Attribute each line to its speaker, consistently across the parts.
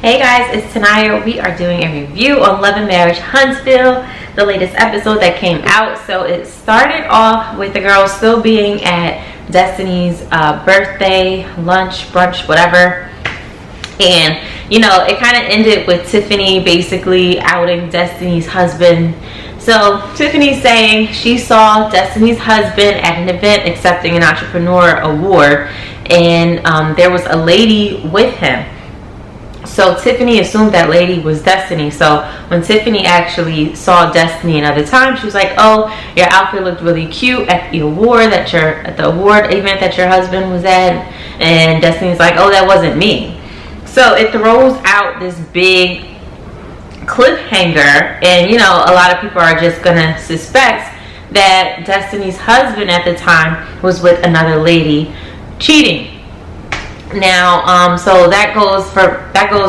Speaker 1: Hey guys, it's Tanaya. We are doing a review on Love Marriage Huntsville, the latest episode that came out. So it started off with the girls still being at Destiny's birthday, lunch, brunch, whatever. And, you know, it kind of ended with Tiffany basically outing Destiny's husband. So Tiffany's saying she saw Destiny's husband at an event accepting an entrepreneur award, and there was a lady with him. So Tiffany assumed that lady was Destiny. So when Tiffany actually saw Destiny another time, she was like, "Oh, your outfit looked really cute at the award event that your husband was at." And Destiny's like, "Oh, that wasn't me." So it throws out this big cliffhanger, and you know, a lot of people are just gonna suspect that Destiny's husband at the time was with another lady cheating. Now, so that goes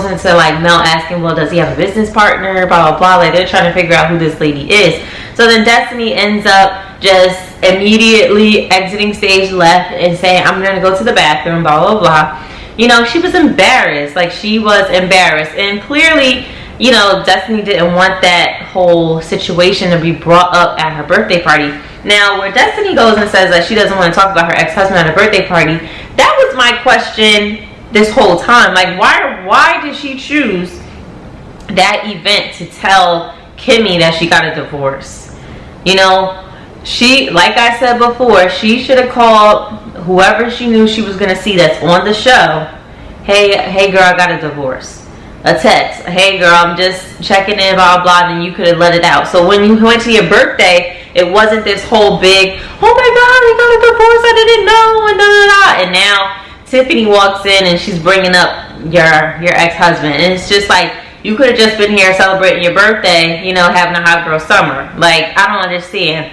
Speaker 1: into like Mel asking, well, does he have a business partner, blah blah blah. Like, they're trying to figure out who this lady is. So then Destiny ends up just immediately exiting stage left and saying, "I'm gonna go to the bathroom," blah blah blah. You know, she was embarrassed. Like, she was embarrassed, and clearly, you know, Destiny didn't want that whole situation to be brought up at her birthday party. Now, where Destiny goes and says that she doesn't want to talk about her ex-husband at a birthday party, that was my question this whole time. Like, why did she choose that event to tell Kimmy that she got a divorce? You know, she, like I said before, she should have called whoever she knew she was going to see that's on the show. Hey girl, I got a divorce. A text, "Hey girl, I'm just checking in, blah blah," and you could have let it out. So when you went to your birthday, it wasn't this whole big, "Oh my god, I got a divorce, I didn't know," and da da da. And now Tiffany walks in and she's bringing up your ex-husband, and it's just like, you could have just been here celebrating your birthday, you know, having a hot girl summer. Like, I don't understand.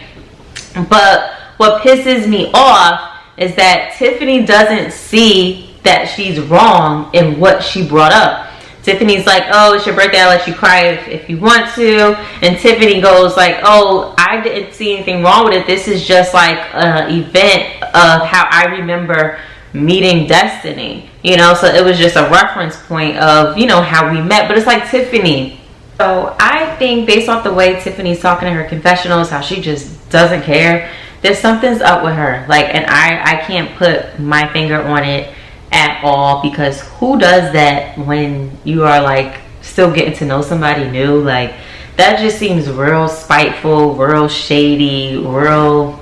Speaker 1: But what pisses me off is that Tiffany doesn't see that she's wrong in what she brought up. Tiffany's like, "Oh, it's your birthday, I'll let you cry if you want to." And Tiffany goes like, "Oh, I didn't see anything wrong with it. This is just like an event of how I remember meeting Destiny." You know, so it was just a reference point of, you know, how we met. But it's like, Tiffany. So I think based off the way Tiffany's talking in her confessionals, how she just doesn't care, there's something's up with her. Like, and I can't put my finger on it at all, because who does that when you are like still getting to know somebody new? Like, that just seems real spiteful, real shady, real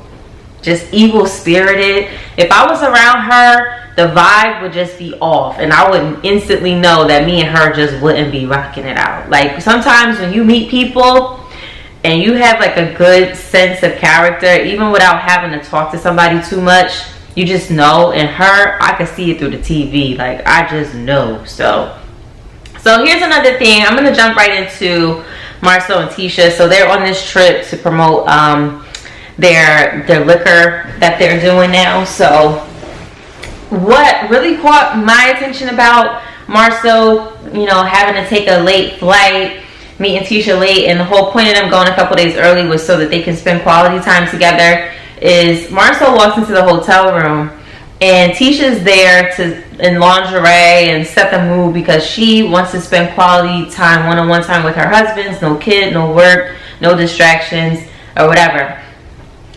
Speaker 1: just evil spirited. If I was around her, the vibe would just be off, and I would instantly know that me and her just wouldn't be rocking it out. Like, sometimes when you meet people and you have like a good sense of character, even without having to talk to somebody too much, you just know. And her, I could see it through the TV. Like, I just know. So here's another thing. I'm going to jump right into Marcel and Tisha. So they're on this trip to promote their liquor that they're doing now. So what really caught my attention about Marcel, you know, having to take a late flight, meeting Tisha late, and the whole point of them going a couple days early was so that they can spend quality time together, is Marcel walks into the hotel room and Tisha's there in lingerie and set the mood because she wants to spend quality time, one-on-one time with her husband. No kid, no work, no distractions or whatever.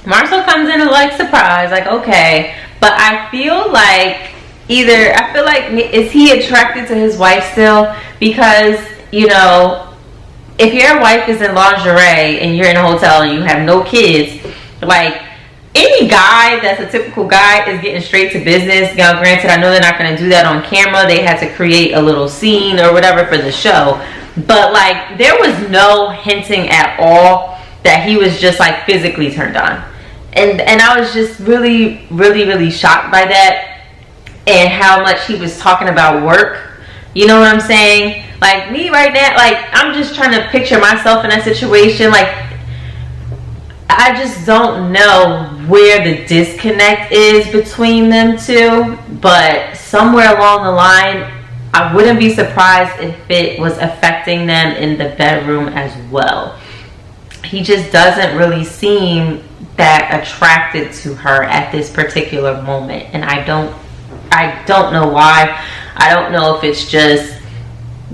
Speaker 1: Marcel comes in and like, surprise, like, okay. But I feel like is he attracted to his wife still? Because, you know, if your wife is in lingerie and you're in a hotel and you have no kids, like, any guy that's a typical guy is getting straight to business. Now, granted, I know they're not going to do that on camera. They had to create a little scene or whatever for the show. But, like, there was no hinting at all that he was just, like, physically turned on. And I was just really, really, really shocked by that, and how much he was talking about work. You know what I'm saying? Like, me right now, like, I'm just trying to picture myself in that situation. Like, I just don't know where the disconnect is between them two, but somewhere along the line, I wouldn't be surprised if it was affecting them in the bedroom as well. He just doesn't really seem that attracted to her at this particular moment, and I don't know why. I don't know if it's just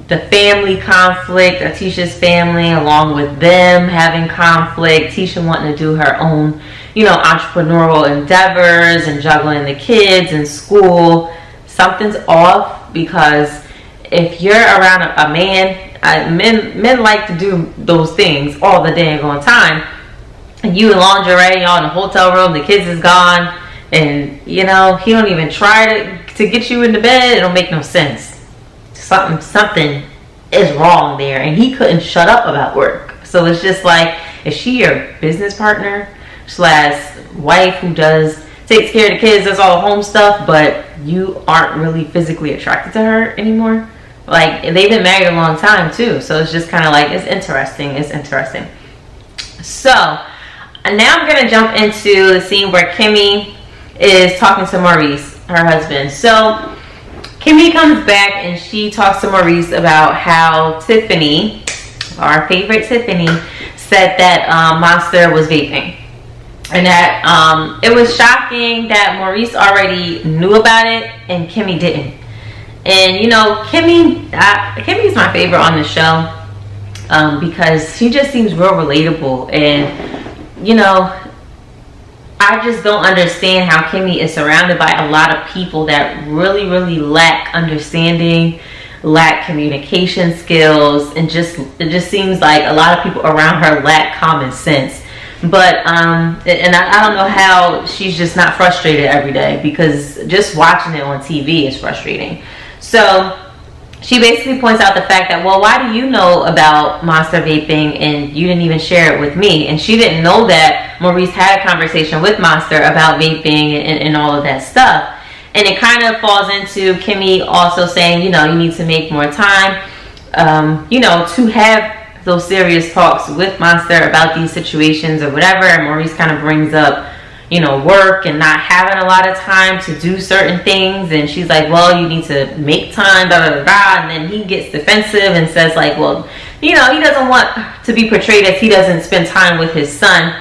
Speaker 1: the family conflict, Tisha's family, along with them having conflict, Tisha wanting to do her own, entrepreneurial endeavors and juggling the kids and school. Something's off, because if you're around a man, men like to do those things all the dang on time. And you in lingerie, y'all in the hotel room, the kids is gone, and he don't even try to get you into bed. It don't make no sense. Something is wrong there, and he couldn't shut up about work. So it's just like, is she your business partner / wife who takes care of the kids, does all the home stuff, but you aren't really physically attracted to her anymore? Like, they've been married a long time too, so it's just kind of like, it's interesting. So now I'm gonna jump into the scene where Kimmy is talking to Maurice, her husband. So Kimmy comes back and she talks to Maurice about how Tiffany, our favorite Tiffany, said that Monster was vaping. And that it was shocking that Maurice already knew about it and Kimmy didn't. And Kimmy's my favorite on the show because she just seems real relatable. And I just don't understand how Kimmy is surrounded by a lot of people that really, really lack understanding, lack communication skills, and it just seems like a lot of people around her lack common sense. But and I don't know how she's just not frustrated every day, because just watching it on TV is frustrating. So she basically points out the fact that, well, why do you know about Monster vaping and you didn't even share it with me? And she didn't know that Maurice had a conversation with Monster about vaping and all of that stuff. And it kind of falls into Kimmy also saying, you need to make more time, to have those serious talks with Monster about these situations or whatever. And Maurice kind of brings up, work and not having a lot of time to do certain things. And she's like, well, you need to make time, blah, blah, blah. And then he gets defensive and says like, well, he doesn't want to be portrayed as he doesn't spend time with his son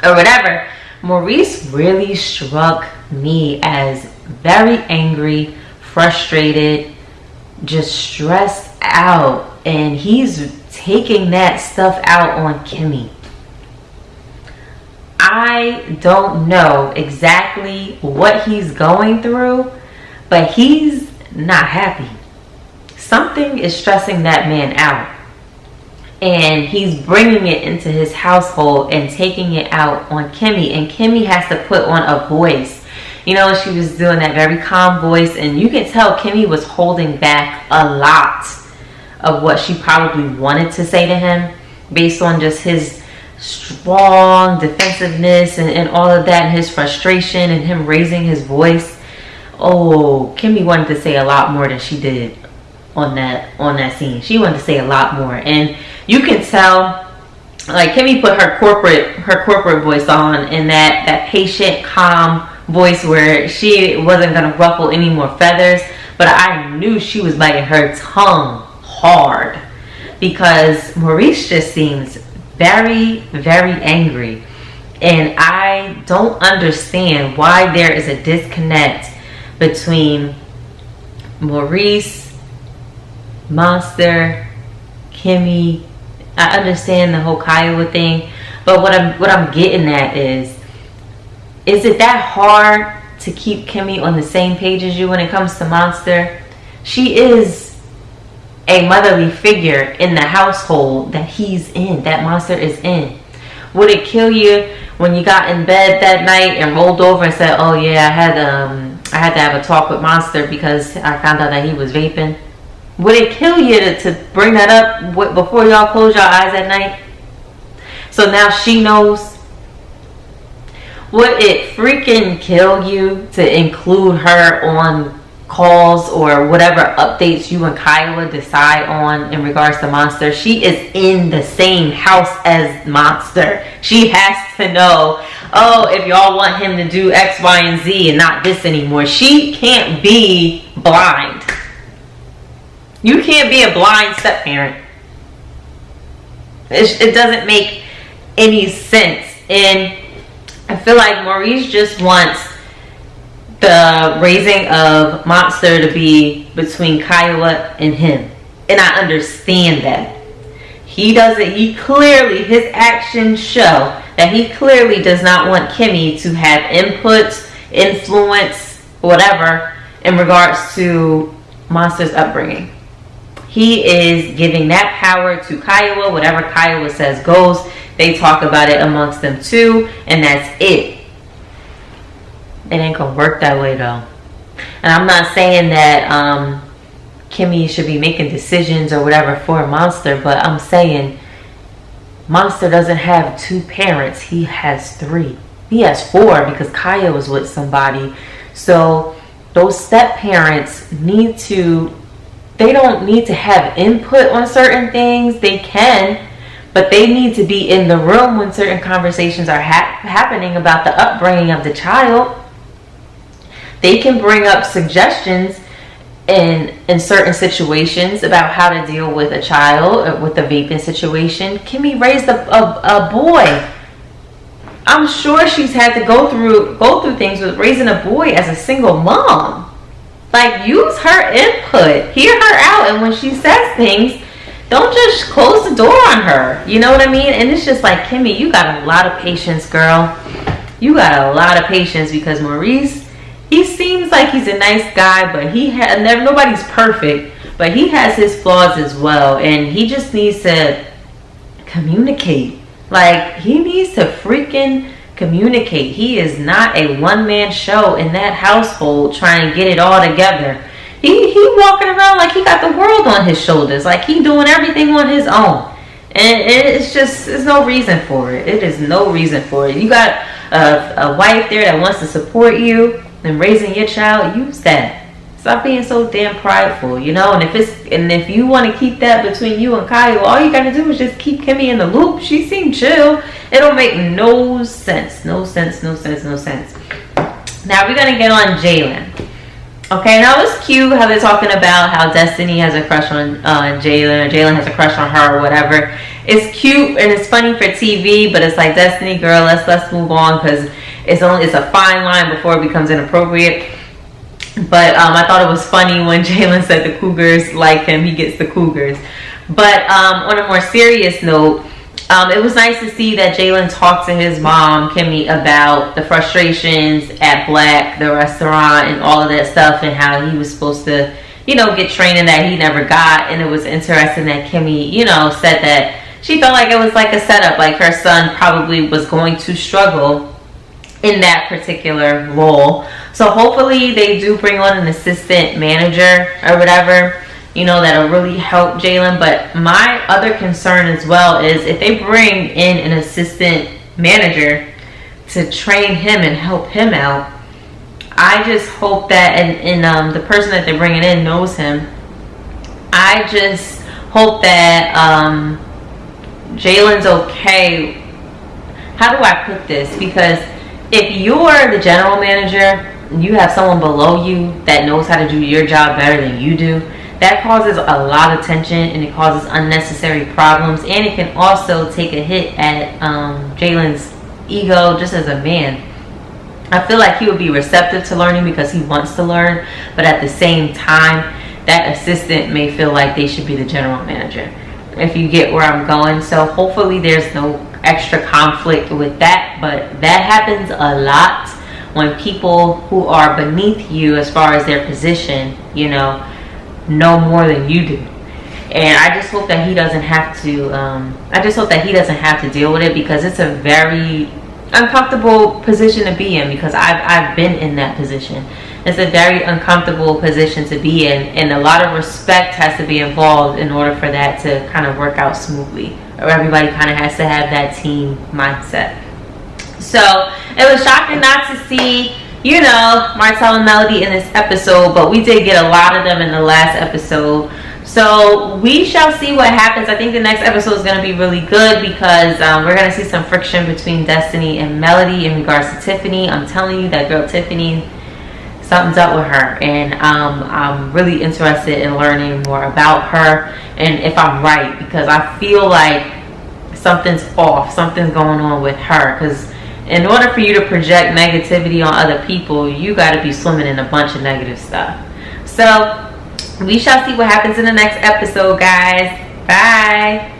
Speaker 1: or whatever. Maurice really struck me as very angry, frustrated, just stressed out. And he's taking that stuff out on Kimmy. I don't know exactly what he's going through, but he's not happy. Something is stressing that man out. And he's bringing it into his household and taking it out on Kimmy. And Kimmy has to put on a voice. She was doing that very calm voice. And you can tell Kimmy was holding back a lot of what she probably wanted to say to him, based on just his strong defensiveness and all of that, and his frustration and him raising his voice. Oh, Kimmy wanted to say a lot more than she did on that scene. She wanted to say a lot more. And you can tell, like, Kimmy put her corporate voice on, and that patient, calm voice where she wasn't gonna ruffle any more feathers. But I knew she was biting her tongue hard, because Maurice just seems very, very angry. And I don't understand why there is a disconnect between Maurice, Monster, Kimmy. I understand the whole Kiowa thing, but what I'm getting at is it that hard to keep Kimmy on the same page as you when it comes to Monster? She is a motherly figure in the household that he's in, that Monster is in. Would it kill you when you got in bed that night and rolled over and said, oh yeah, I had to have a talk with Monster because I found out that he was vaping? Would it kill you to bring that up before y'all close your eyes at night? So now she knows. Would it freaking kill you to include her on calls or whatever updates you and Kiowa decide on in regards to Monster? She is in the same house as Monster. She has to know, oh, if y'all want him to do X, Y, and Z and not this anymore. She can't be blind. You can't be a blind step-parent. It doesn't make any sense. And I feel like Maurice just wants the raising of Monster to be between Kiowa and him. And I understand that. He clearly, his actions show that he clearly does not want Kimmy to have input, influence, whatever, in regards to Monster's upbringing. He is giving that power to Kiowa. Whatever Kiowa says goes. They talk about it amongst them too, and that's it. It ain't gonna work that way though. And I'm not saying that Kimmy should be making decisions or whatever for Monster, but I'm saying Monster doesn't have 2 parents. He has 3. He has 4 because Kaya was with somebody. So those step parents they don't need to have input on certain things. They can, but they need to be in the room when certain conversations are happening about the upbringing of the child. They can bring up suggestions in certain situations about how to deal with a child, with a vaping situation. Kimmy raised a boy. I'm sure she's had to go through things with raising a boy as a single mom. Like, use her input, hear her out, and when she says things, don't just close the door on her. You know what I mean? And it's just like, Kimmy, you got a lot of patience, girl. You got a lot of patience, because Maurice, he seems like he's a nice guy, but nobody's perfect, but he has his flaws as well, and he just needs to communicate. Like, he needs to freaking communicate. He is not a one-man show in that household trying to get it all together. He walking around like he got the world on his shoulders, like he doing everything on his own, and there's no reason for it. It is no reason for it. You got a wife there that wants to support you and raising your child. Use that. Stop being so damn prideful, you know. And if you want to keep that between you and Kyle, all you gotta do is just keep Kimmy in the loop. She seemed chill. It don't make no sense. No sense. Now we're gonna get on Jalen. Okay, now it's cute how they're talking about how Destiny has a crush on Jalen, or Jalen has a crush on her, or whatever. It's cute and it's funny for TV, but it's like, Destiny, girl, let's move on, because it's a fine line before it becomes inappropriate. But I thought it was funny when Jalen said the Cougars like him, he gets the Cougars. But on a more serious note, it was nice to see that Jalen talked to his mom, Kimmy, about the frustrations at Black, the restaurant, and all of that stuff, and how he was supposed to, get training that he never got. And it was interesting that Kimmy, said that she felt like it was like a setup, like her son probably was going to struggle in that particular role. So hopefully they do bring on an assistant manager or whatever, that'll really help Jalen. But my other concern as well is if they bring in an assistant manager to train him and help him out, I just hope that, and the person that they're bringing in knows him. I just hope that Jalen's okay. How do I put this? Because if you're the general manager, you have someone below you that knows how to do your job better than you do, that causes a lot of tension, and it causes unnecessary problems, and it can also take a hit at Jalen's ego just as a man. I feel like he would be receptive to learning because he wants to learn, but at the same time, that assistant may feel like they should be the general manager, if you get where I'm going. So hopefully there's no extra conflict with that, but that happens a lot when people who are beneath you as far as their position, know more than you do. And I just hope that he doesn't have to deal with it, because it's a very uncomfortable position to be in, because I've been in that position. It's a very uncomfortable position to be in, and a lot of respect has to be involved in order for that to kind of work out smoothly, or everybody kind of has to have that team mindset. So it was shocking not to see, Martell and Melody in this episode, but we did get a lot of them in the last episode. So we shall see what happens. I think the next episode is going to be really good, because we're going to see some friction between Destiny and Melody in regards to Tiffany. I'm telling you, that girl Tiffany, something's up with her, and I'm really interested in learning more about her, and if I'm right, because I feel like something's off, something's going on with her, because in order for you to project negativity on other people, you got to be swimming in a bunch of negative stuff. So we shall see what happens in the next episode, guys. Bye.